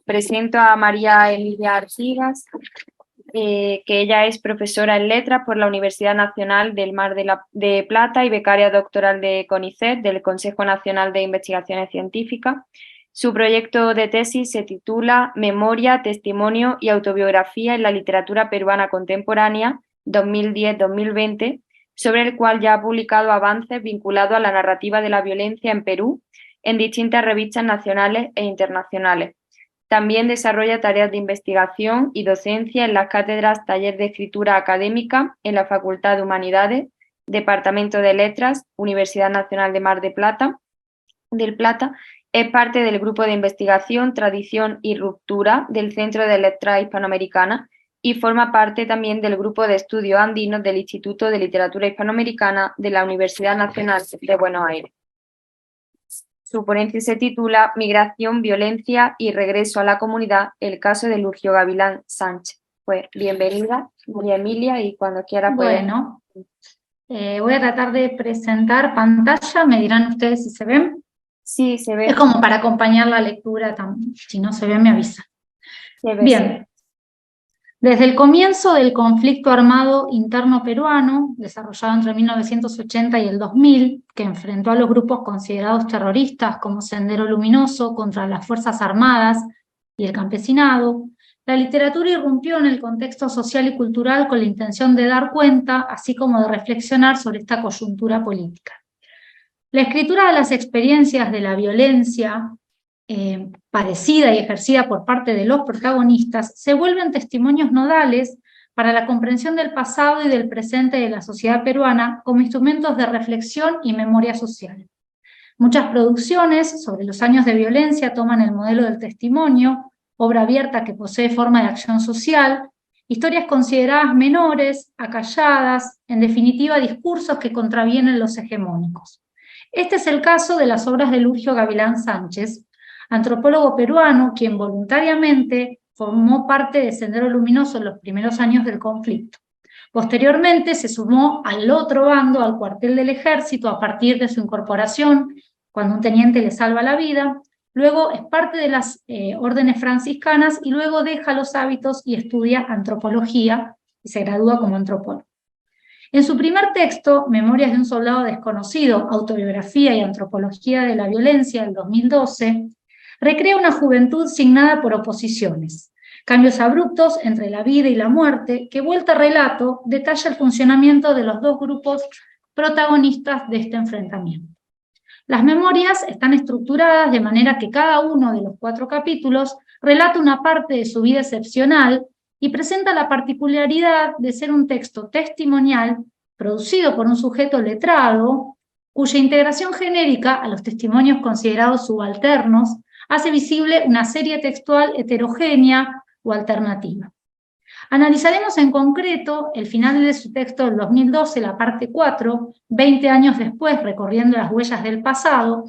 presento a María Emilia Artigas, que ella es profesora en Letras por la Universidad Nacional del Mar de Plata y becaria doctoral de CONICET, del Consejo Nacional de Investigaciones Científicas. Su proyecto de tesis se titula Memoria, Testimonio y Autobiografía en la Literatura Peruana Contemporánea 2010-2020, sobre el cual ya ha publicado avances vinculados a la narrativa de la violencia en Perú en distintas revistas nacionales e internacionales. También desarrolla tareas de investigación y docencia en las cátedras Taller de Escritura Académica en la Facultad de Humanidades, Departamento de Letras, Universidad Nacional de Mar del Plata. Es parte del grupo de investigación Tradición y Ruptura del Centro de Letras Hispanoamericanas y forma parte también del grupo de estudios andinos del Instituto de Literatura Hispanoamericana de la Universidad Nacional de Buenos Aires. Su ponencia se titula Migración, Violencia y Regreso a la Comunidad, el caso de Lurgio Gavilán Sánchez. Pues bienvenida, María Emilia, y cuando quiera puede. Bueno, voy a tratar de presentar pantalla, me dirán ustedes si se ven. Sí, se ve. Es como para acompañar la lectura, si no se ve me avisa. Se ve. Bien. Desde el comienzo del conflicto armado interno peruano, desarrollado entre 1980 y el 2000, que enfrentó a los grupos considerados terroristas como Sendero Luminoso contra las Fuerzas Armadas y el campesinado, la literatura irrumpió en el contexto social y cultural con la intención de dar cuenta, así como de reflexionar sobre esta coyuntura política. La escritura de las experiencias de la violencia parecida y ejercida por parte de los protagonistas se vuelven testimonios nodales para la comprensión del pasado y del presente de la sociedad peruana como instrumentos de reflexión y memoria social. Muchas producciones sobre los años de violencia toman el modelo del testimonio, obra abierta que posee forma de acción social, historias consideradas menores, acalladas, en definitiva discursos que contravienen los hegemónicos. Este es el caso de las obras de Lurgio Gavilán Sánchez, antropólogo peruano, quien voluntariamente formó parte de Sendero Luminoso en los primeros años del conflicto. Posteriormente se sumó al otro bando, al cuartel del ejército, a partir de su incorporación, cuando un teniente le salva la vida. Luego es parte de las órdenes franciscanas y luego deja los hábitos y estudia antropología y se gradúa como antropólogo. En su primer texto, Memorias de un soldado desconocido, autobiografía y antropología de la violencia, del 2012, recrea una juventud signada por oposiciones, cambios abruptos entre la vida y la muerte, que vuelta a relato detalla el funcionamiento de los dos grupos protagonistas de este enfrentamiento. Las memorias están estructuradas de manera que cada uno de los 4 capítulos relata una parte de su vida excepcional y presenta la particularidad de ser un texto testimonial producido por un sujeto letrado, cuya integración genérica a los testimonios considerados subalternos hace visible una serie textual heterogénea o alternativa. Analizaremos en concreto el final de su texto del 2012, la parte 4, 20 años después, recorriendo las huellas del pasado,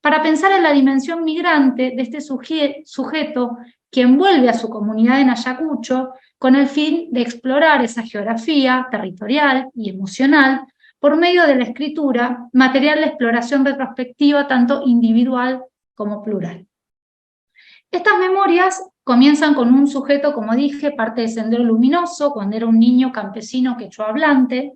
para pensar en la dimensión migrante de este sujeto que envuelve a su comunidad en Ayacucho con el fin de explorar esa geografía territorial y emocional por medio de la escritura, material de exploración retrospectiva tanto individual como plural. Estas memorias comienzan con un sujeto, como dije, parte de Sendero Luminoso, cuando era un niño campesino quechua-hablante.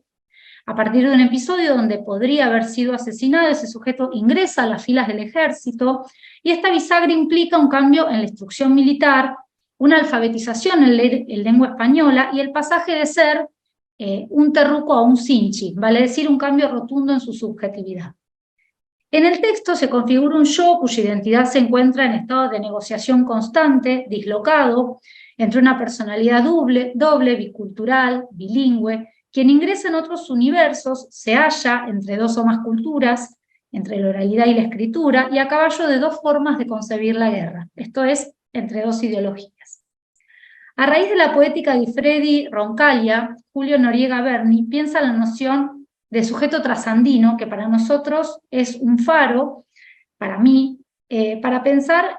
A partir de un episodio donde podría haber sido asesinado, ese sujeto ingresa a las filas del ejército y esta bisagra implica un cambio en la instrucción militar, una alfabetización en lengua española y el pasaje de ser un terruco a un sinchi, vale decir un cambio rotundo en su subjetividad. En el texto se configura un yo cuya identidad se encuentra en estado de negociación constante, dislocado, entre una personalidad doble, bicultural, bilingüe, quien ingresa en otros universos, se halla entre 2 o más culturas, entre la oralidad y la escritura, y a caballo de 2 formas de concebir la guerra, esto es, entre 2 ideologías. A raíz de la poética de Freddy Roncaglia, Julio Noriega Berni piensa la noción de sujeto trasandino, que para nosotros es un faro, para mí, para pensar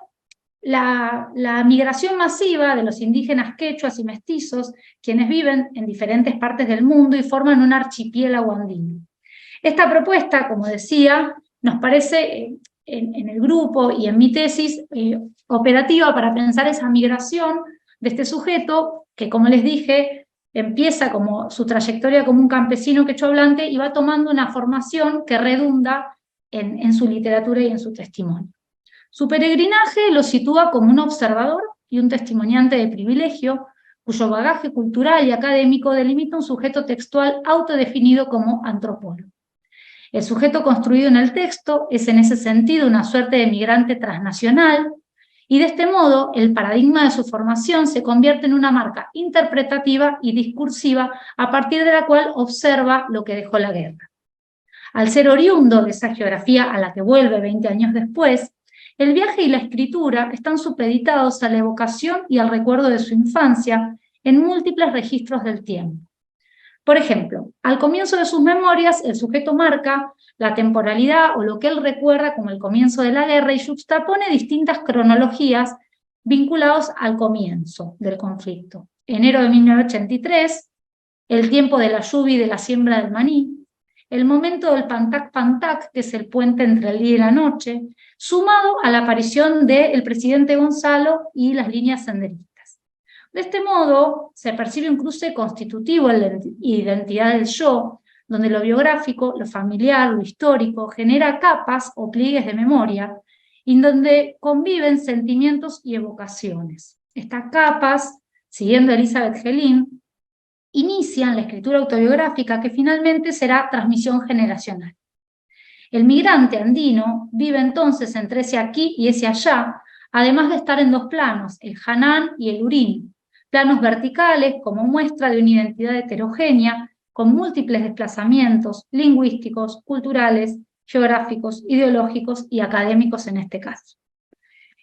la migración masiva de los indígenas quechuas y mestizos, quienes viven en diferentes partes del mundo y forman un archipiélago andino. Esta propuesta, como decía, nos parece en el grupo y en mi tesis operativa para pensar esa migración de este sujeto que, como les dije, empieza como su trayectoria como un campesino quechohablante y va tomando una formación que redunda en su literatura y en su testimonio. Su peregrinaje lo sitúa como un observador y un testimoniante de privilegio, cuyo bagaje cultural y académico delimita un sujeto textual autodefinido como antropólogo. El sujeto construido en el texto es en ese sentido una suerte de migrante transnacional, y de este modo el paradigma de su formación se convierte en una marca interpretativa y discursiva a partir de la cual observa lo que dejó la guerra. Al ser oriundo de esa geografía a la que vuelve 20 años después, el viaje y la escritura están supeditados a la evocación y al recuerdo de su infancia en múltiples registros del tiempo. Por ejemplo, al comienzo de sus memorias, el sujeto marca la temporalidad o lo que él recuerda como el comienzo de la guerra y juxtapone distintas cronologías vinculadas al comienzo del conflicto. Enero de 1983, el tiempo de la lluvia y de la siembra del maní, el momento del Pantac, que es el puente entre el día y la noche, sumado a la aparición del presidente Gonzalo y las líneas senderistas. De este modo, se percibe un cruce constitutivo en la identidad del yo, donde lo biográfico, lo familiar, lo histórico, genera capas o pliegues de memoria, y donde conviven sentimientos y evocaciones. Estas capas, siguiendo a Elizabeth Gelin, inician la escritura autobiográfica que finalmente será transmisión generacional. El migrante andino vive entonces entre ese aquí y ese allá, además de estar en dos planos, el Hanán y el Urín, planos verticales como muestra de una identidad heterogénea, con múltiples desplazamientos lingüísticos, culturales, geográficos, ideológicos y académicos en este caso.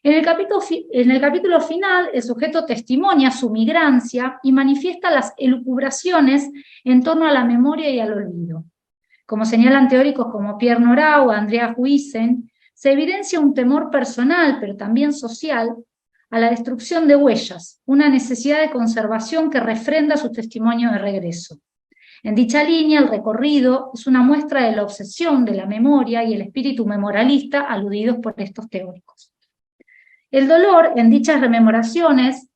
En el capítulo final, el sujeto testimonia su migrancia y manifiesta las elucubraciones en torno a la memoria y al olvido. Como señalan teóricos como Pierre Nora o Andrea Huizen, se evidencia un temor personal, pero también social, a la destrucción de huellas, una necesidad de conservación que refrenda su testimonio de regreso. En dicha línea, el recorrido es una muestra de la obsesión de la memoria y el espíritu memorialista aludidos por estos teóricos. El dolor en dichas rememoraciones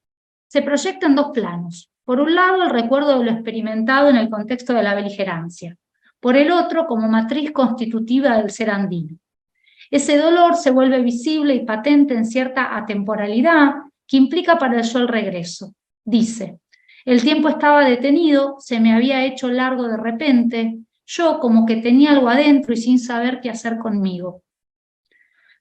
se proyecta en dos planos. Por un lado, el recuerdo de lo experimentado en el contexto de la beligerancia. Por el otro, como matriz constitutiva del ser andino. Ese dolor se vuelve visible y patente en cierta atemporalidad que implica para el yo el regreso. Dice, el tiempo estaba detenido, se me había hecho largo de repente, yo como que tenía algo adentro y sin saber qué hacer conmigo.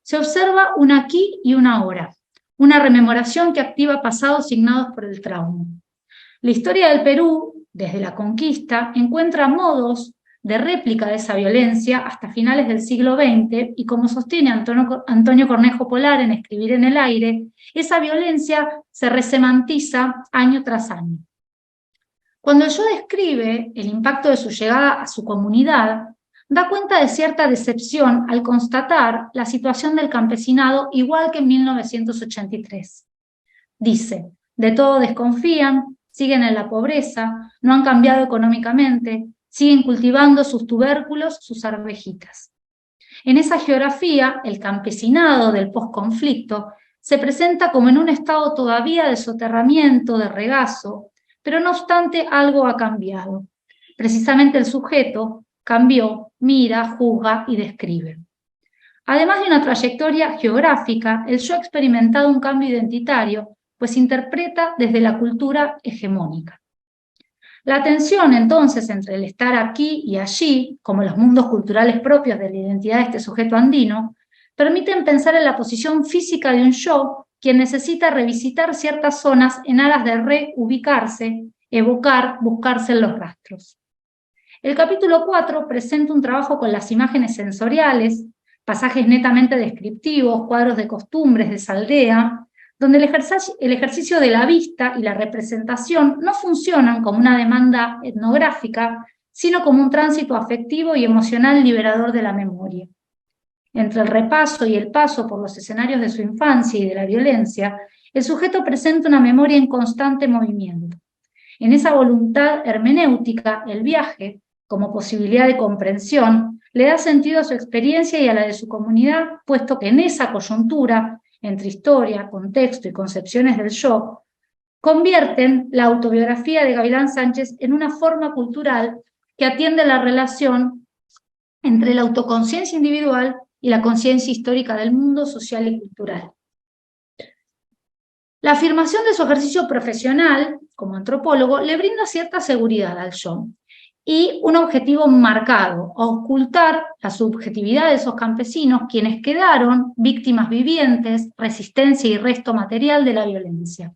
Se observa un aquí y una ahora, una rememoración que activa pasados signados por el trauma. La historia del Perú, desde la conquista, encuentra modos de réplica de esa violencia hasta finales del siglo XX, y como sostiene Antonio Cornejo Polar en Escribir en el aire, esa violencia se resemantiza año tras año. Cuando el yo describe el impacto de su llegada a su comunidad, da cuenta de cierta decepción al constatar la situación del campesinado igual que en 1983. Dice, de todo desconfían, siguen en la pobreza, no han cambiado económicamente, siguen cultivando sus tubérculos, sus arvejitas. En esa geografía, el campesinado del posconflicto se presenta como en un estado todavía de soterramiento, de regazo, pero no obstante algo ha cambiado. Precisamente el sujeto cambió, mira, juzga y describe. Además de una trayectoria geográfica, el yo ha experimentado un cambio identitario, pues interpreta desde la cultura hegemónica. La tensión, entonces, entre el estar aquí y allí, como los mundos culturales propios de la identidad de este sujeto andino, permiten pensar en la posición física de un yo, quien necesita revisitar ciertas zonas en aras de reubicarse, evocar, buscarse en los rastros. El capítulo 4 presenta un trabajo con las imágenes sensoriales, pasajes netamente descriptivos, cuadros de costumbres de esa aldea, donde el ejercicio de la vista y la representación no funcionan como una demanda etnográfica, sino como un tránsito afectivo y emocional liberador de la memoria. Entre el repaso y el paso por los escenarios de su infancia y de la violencia, el sujeto presenta una memoria en constante movimiento. En esa voluntad hermenéutica, el viaje, como posibilidad de comprensión, le da sentido a su experiencia y a la de su comunidad, puesto que en esa coyuntura entre historia, contexto y concepciones del yo, convierten la autobiografía de Gavilán Sánchez en una forma cultural que atiende la relación entre la autoconciencia individual y la conciencia histórica del mundo social y cultural. La afirmación de su ejercicio profesional como antropólogo le brinda cierta seguridad al yo y un objetivo marcado: ocultar la subjetividad de esos campesinos, quienes quedaron víctimas vivientes, resistencia y resto material de la violencia.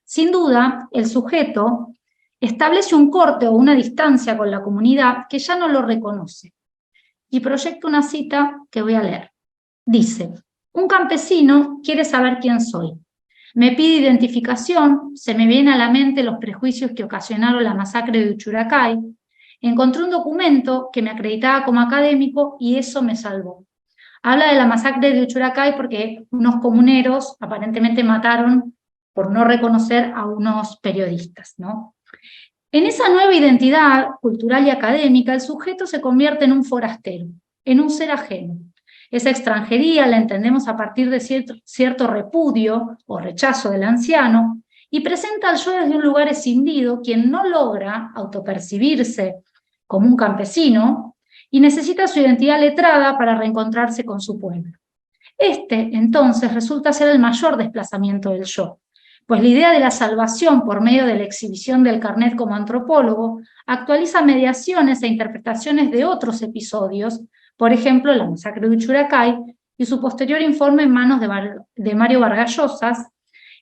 Sin duda, el sujeto establece un corte o una distancia con la comunidad que ya no lo reconoce. Y proyecta una cita que voy a leer. Dice: un campesino quiere saber quién soy. Me pide identificación, se me vienen a la mente los prejuicios que ocasionaron la masacre de Uchuracay. Encontré un documento que me acreditaba como académico y eso me salvó. Habla de la masacre de Uchuracay porque unos comuneros aparentemente mataron por no reconocer a unos periodistas, ¿no? En esa nueva identidad cultural y académica, el sujeto se convierte en un forastero, en un ser ajeno. Esa extranjería la entendemos a partir de cierto repudio o rechazo del anciano y presenta al yo desde un lugar escindido, quien no logra autopercibirse como un campesino y necesita su identidad letrada para reencontrarse con su pueblo. Este, entonces, resulta ser el mayor desplazamiento del yo, pues la idea de la salvación por medio de la exhibición del carnet como antropólogo actualiza mediaciones e interpretaciones de otros episodios, por ejemplo, la masacre de Uchuracay y su posterior informe en manos de Mario Vargas Llosas,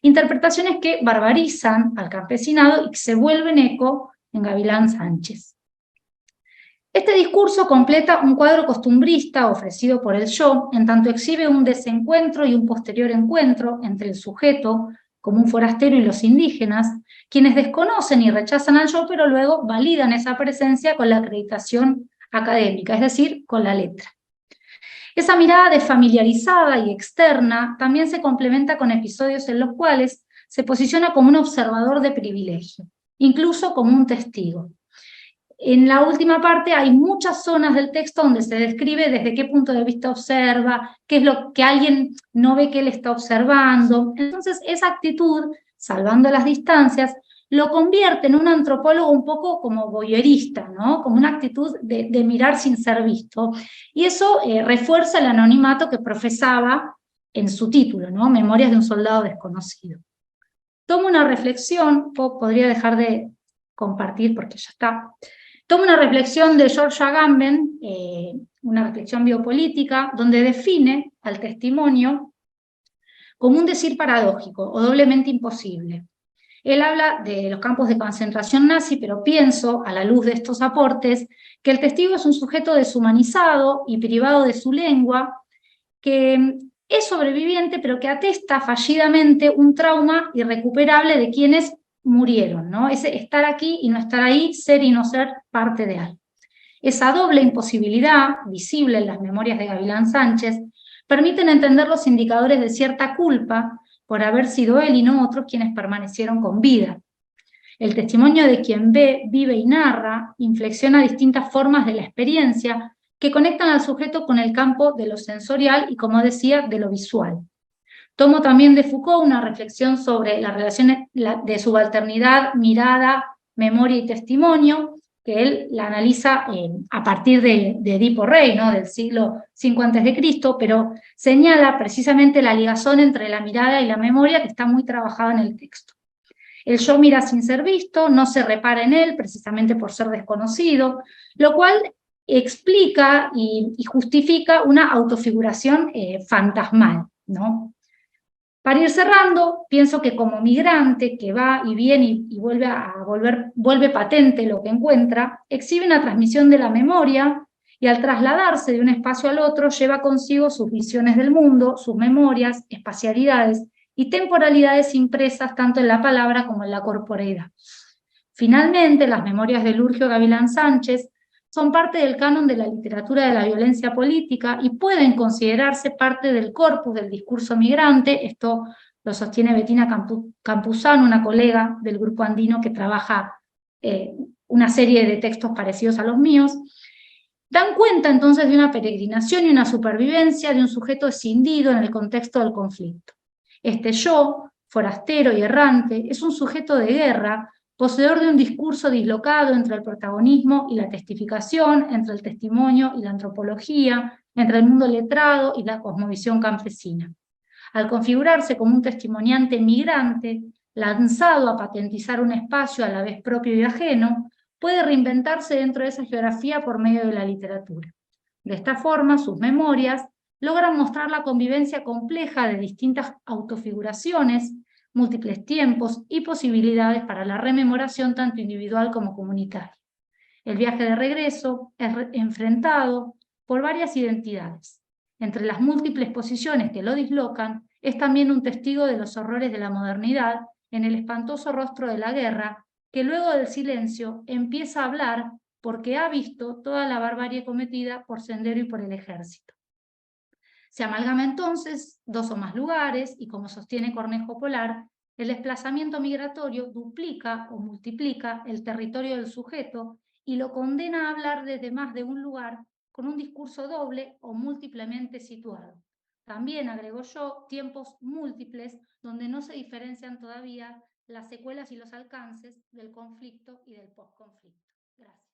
interpretaciones que barbarizan al campesinado y que se vuelven eco en Gavilán Sánchez. Este discurso completa un cuadro costumbrista ofrecido por el yo, en tanto exhibe un desencuentro y un posterior encuentro entre el sujeto, como un forastero, y los indígenas, quienes desconocen y rechazan al yo, pero luego validan esa presencia con la acreditación académica, es decir, con la letra. Esa mirada desfamiliarizada y externa también se complementa con episodios en los cuales se posiciona como un observador de privilegio, incluso como un testigo. En la última parte hay muchas zonas del texto donde se describe desde qué punto de vista observa, qué es lo que alguien no ve que él está observando. Entonces, esa actitud, salvando las distancias, lo convierte en un antropólogo un poco como voyerista, ¿no? Como una actitud de mirar sin ser visto. Y eso refuerza el anonimato que profesaba en su título, ¿no? Memorias de un soldado desconocido. Tomo una reflexión, podría dejar de compartir porque ya está. Tomo una reflexión de George Agamben, una reflexión biopolítica, donde define al testimonio como un decir paradójico o doblemente imposible. Él habla de los campos de concentración nazi, pero pienso, a la luz de estos aportes, que el testigo es un sujeto deshumanizado y privado de su lengua, que es sobreviviente, pero que atesta fallidamente un trauma irrecuperable de quienes murieron, ¿no? Ese estar aquí y no estar ahí, ser y no ser parte de algo. Esa doble imposibilidad, visible en las memorias de Gavilán Sánchez, permiten entender los indicadores de cierta culpa por haber sido él y no otros quienes permanecieron con vida. El testimonio de quien ve, vive y narra inflexiona distintas formas de la experiencia que conectan al sujeto con el campo de lo sensorial y, como decía, de lo visual. Tomo también de Foucault una reflexión sobre la relación de subalternidad, mirada, memoria y testimonio, que él la analiza a partir de Edipo Rey, ¿no? Del siglo V a.C., pero señala precisamente la ligazón entre la mirada y la memoria, que está muy trabajada en el texto. El yo mira sin ser visto, no se repara en él precisamente por ser desconocido, lo cual explica y justifica una autofiguración fantasmal, ¿no? Para ir cerrando, pienso que como migrante que va y viene y vuelve patente lo que encuentra, exhibe una transmisión de la memoria y al trasladarse de un espacio al otro lleva consigo sus visiones del mundo, sus memorias, espacialidades y temporalidades impresas tanto en la palabra como en la corporeidad. Finalmente, las memorias de Lurgio Gavilán Sánchez son parte del canon de la literatura de la violencia política y pueden considerarse parte del corpus del discurso migrante. Esto lo sostiene Bettina Campuzano, una colega del grupo andino que trabaja una serie de textos parecidos a los míos. Dan cuenta entonces de una peregrinación y una supervivencia de un sujeto escindido en el contexto del conflicto. Este yo, forastero y errante, es un sujeto de guerra, poseedor de un discurso dislocado entre el protagonismo y la testificación, entre el testimonio y la antropología, entre el mundo letrado y la cosmovisión campesina. Al configurarse como un testimoniante migrante, lanzado a patentizar un espacio a la vez propio y ajeno, puede reinventarse dentro de esa geografía por medio de la literatura. De esta forma, sus memorias logran mostrar la convivencia compleja de distintas autofiguraciones, múltiples tiempos y posibilidades para la rememoración tanto individual como comunitaria. El viaje de regreso es enfrentado por varias identidades. Entre las múltiples posiciones que lo dislocan, es también un testigo de los horrores de la modernidad en el espantoso rostro de la guerra, que luego del silencio empieza a hablar porque ha visto toda la barbarie cometida por Sendero y por el ejército. Se amalgama entonces dos o más lugares y, como sostiene Cornejo Polar, el desplazamiento migratorio duplica o multiplica el territorio del sujeto y lo condena a hablar desde más de un lugar con un discurso doble o múltiplemente situado. También, agregó yo, tiempos múltiples donde no se diferencian todavía las secuelas y los alcances del conflicto y del posconflicto. Gracias.